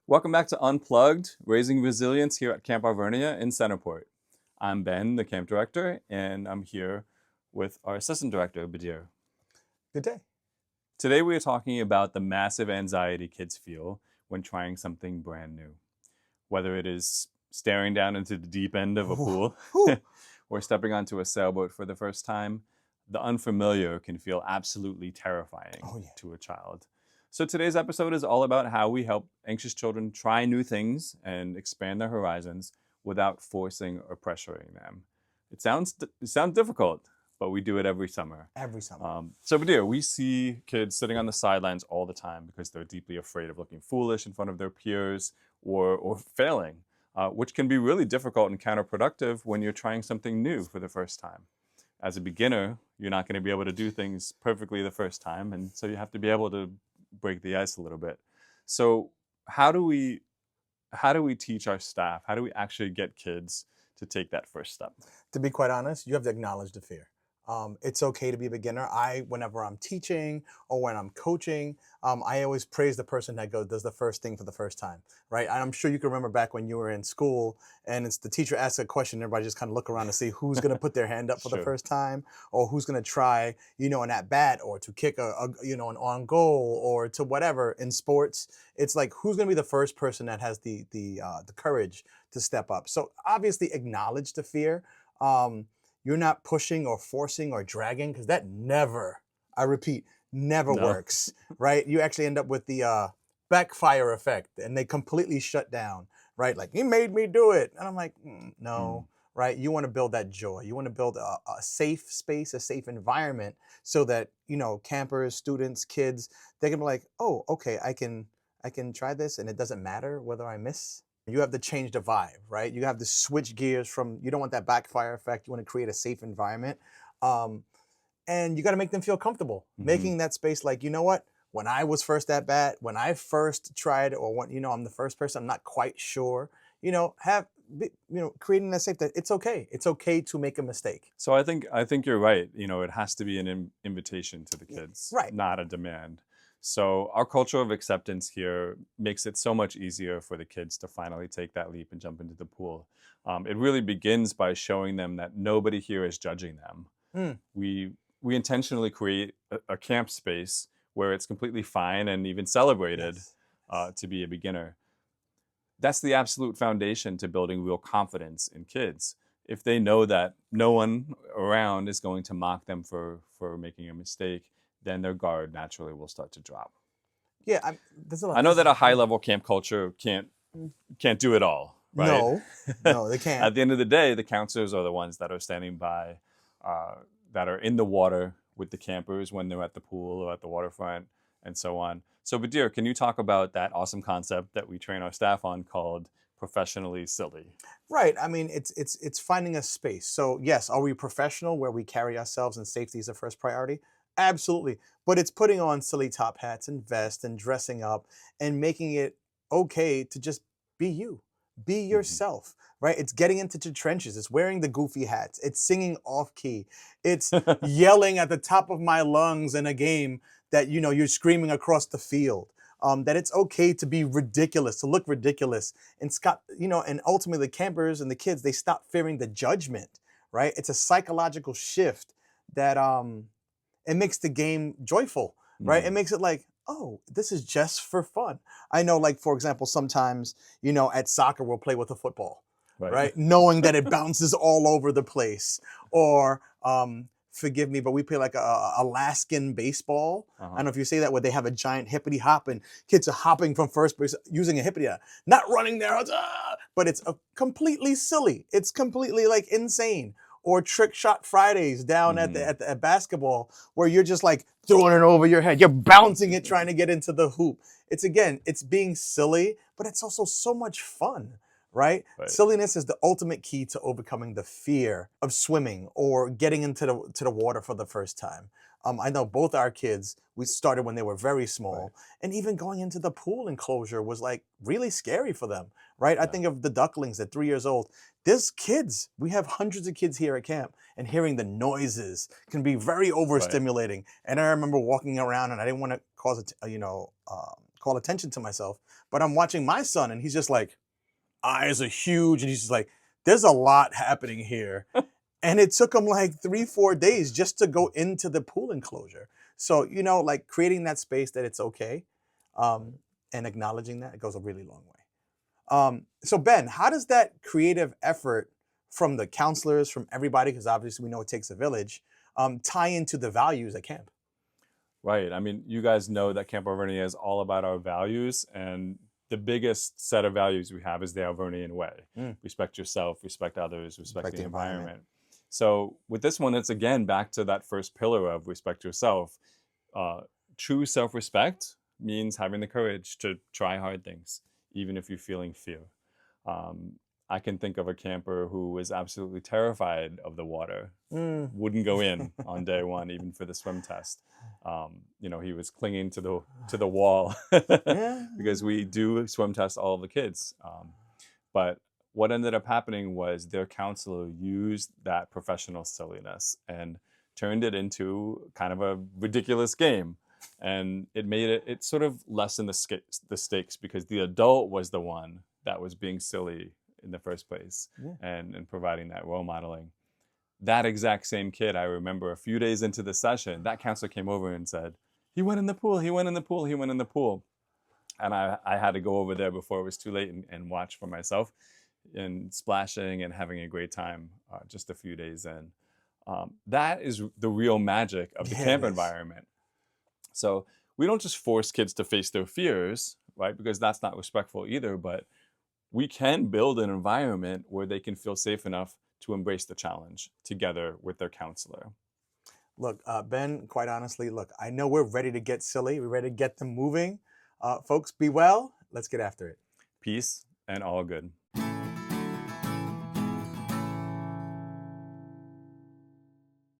Welcome back to Unplugged, Raising Resilience here at Camp Alvernia in Centerport. I'm Ben, the camp director, and I'm here with our assistant director, Badyr. Good day. Today we are talking about the massive anxiety kids feel when trying something brand new. Whether it is staring down into the deep end of a pool or stepping onto a sailboat for the first time, the unfamiliar can feel absolutely terrifying to a child. So today's episode is all about how we help anxious children try new things and expand their horizons without forcing or pressuring them. It sounds difficult, but we do it every summer. Every summer. So Badyr, we see kids sitting on the sidelines all the time because they're deeply afraid of looking foolish in front of their peers or failing, which can be really difficult and counterproductive when you're trying something new for the first time. As a beginner, you're not going to be able to do things perfectly the first time, and so you have to be able to break the ice a little bit. So how do we teach our staff? How do we actually get kids to take that first step? To be quite honest, you have to acknowledge the fear. It's okay to be a beginner. Whenever I'm teaching or when I'm coaching, I always praise the person that does the first thing for the first time, right? And I'm sure you can remember back when you were in school and it's the teacher asks a question, everybody just kind of look around to see who's going to put their hand up for the first time, or who's going to try, an at bat, or to kick an on goal, or to whatever in sports. It's like, who's going to be the first person that has the courage to step up? So obviously acknowledge the fear. You're not pushing or forcing or dragging, because that never, I repeat, never works, right? You actually end up with the backfire effect, and they completely shut down, right? Like, he made me do it. And I'm like, no, right? You want to build that joy. You want to build a safe space, a safe environment, so that, campers, students, kids, they can be like, oh, okay, I can try this, and it doesn't matter whether I miss. You have to change the vibe, right? You have to switch gears from, you don't want that backfire effect. You want to create a safe environment. And you got to make them feel comfortable, making that space like, you know what? When I was first at bat, when I first tried, or when, I'm the first person, I'm not quite sure, creating that safe, that it's okay. It's okay to make a mistake. So I think you're right. It has to be an invitation to the kids, right? Not a demand. So our culture of acceptance here makes it so much easier for the kids to finally take that leap and jump into the pool. It really begins by showing them that nobody here is judging them. We intentionally create a camp space where it's completely fine and even celebrated to be a beginner. That's the absolute foundation to building real confidence in kids. If they know that no one around is going to mock them for making a mistake, then their guard naturally will start to drop. Yeah, I know that a high-level camp culture can't do it all, right? No, they can't. At the end of the day, the counselors are the ones that are standing by, that are in the water with the campers when they're at the pool or at the waterfront, and so on. So, Badyr, can you talk about that awesome concept that we train our staff on called professionally silly? Right. I mean, it's finding a space. So, yes, are we professional where we carry ourselves and safety is the first priority? Absolutely. But it's putting on silly top hats and vests and dressing up and making it okay to just be you, be yourself, right? It's getting into the trenches. It's wearing the goofy hats. It's singing off key. It's yelling at the top of my lungs in a game that, you're screaming across the field. That it's okay to be ridiculous, to look ridiculous. And and ultimately the campers and the kids, they stop fearing the judgment, right? It's a psychological shift that, it makes the game joyful, right? It makes it like, oh, this is just for fun. I know, like, for example, sometimes, at soccer, we'll play with a football, right? Knowing that it bounces all over the place. Or, forgive me, but we play like a Alaskan baseball. I don't know if you say that, where they have a giant hippity hop and kids are hopping from first base using a hippity, not running there, but it's completely silly. It's completely like insane. Or trick shot Fridays down at basketball, where you're just like throwing it over your head. You're bouncing it, trying to get into the hoop. It's being silly, but it's also so much fun, right? Silliness is the ultimate key to overcoming the fear of swimming or getting into the water for the first time. I know both our kids, we started when they were very small, and even going into the pool enclosure was like really scary for them, right? I think of the ducklings at 3 years old. There's kids, we have hundreds of kids here at camp, and hearing the noises can be very overstimulating. And I remember walking around, and I didn't want to cause call attention to myself. But I'm watching my son, and he's just like, eyes are huge, and he's just like, there's a lot happening here. And it took him like 3-4 days just to go into the pool enclosure. So, you know, like creating that space that it's okay, and acknowledging that, it goes a really long way. So Ben, how does that creative effort from the counselors, from everybody, because obviously we know it takes a village, tie into the values at camp? Right. I mean, you guys know that Camp Alvernia is all about our values, and the biggest set of values we have is the Alvernian Way. Respect yourself, respect others, respect the environment. So with this one, it's again back to that first pillar of respect yourself. True self-respect means having the courage to try hard things, even if you're feeling fear. I can think of a camper who was absolutely terrified of the water, wouldn't go in on day one, even for the swim test. You know, he was clinging to the wall because we do swim test all of the kids. But what ended up happening was their counselor used that professional silliness and turned it into kind of a ridiculous game. And it sort of lessened the stakes because the adult was the one that was being silly in the first place, and providing that role modeling. That exact same kid, I remember a few days into the session, that counselor came over and said, he went in the pool, he went in the pool, he went in the pool. And I had to go over there before it was too late and watch for myself, and splashing and having a great time just a few days in. That is the real magic of the camp environment. So we don't just force kids to face their fears, right? Because that's not respectful either, but we can build an environment where they can feel safe enough to embrace the challenge together with their counselor. Look, Ben, quite honestly, look, I know we're ready to get silly. We're ready to get them moving. Folks, be well. Let's get after it. Peace and all good.